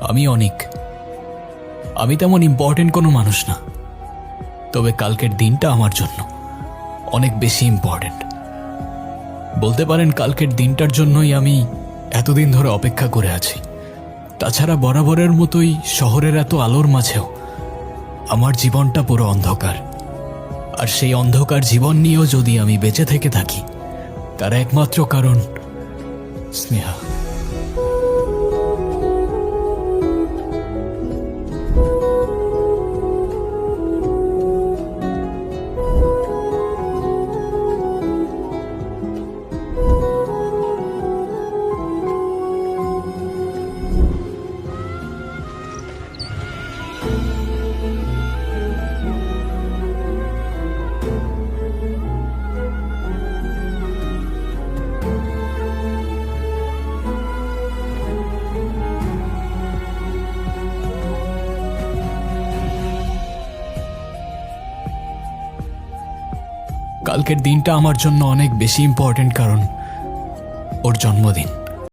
আমি অনেক, আমি তেমন ইম্পর্টেন্ট কোনো মানুষ না, তবে কালকের দিনটা আমার জন্য অনেক বেশি ইম্পর্টেন্ট। বলতে পারেন কালকের দিনটার জন্যই আমি এতদিন ধরে অপেক্ষা করে আছি। তাছাড়া বরাবরের মতোই শহরের এত আলোর মাঝেও আমার জীবনটা পুরো অন্ধকার। আর সেই অন্ধকার জীবন নিয়েও যদি আমি বেঁচে থেকে থাকি, তার একমাত্র কারণ স্নেহা। কালকের দিনটা আমার জন্য অনেক বেশি ইম্পর্টেন্ট, কারণ ওর জন্মদিন।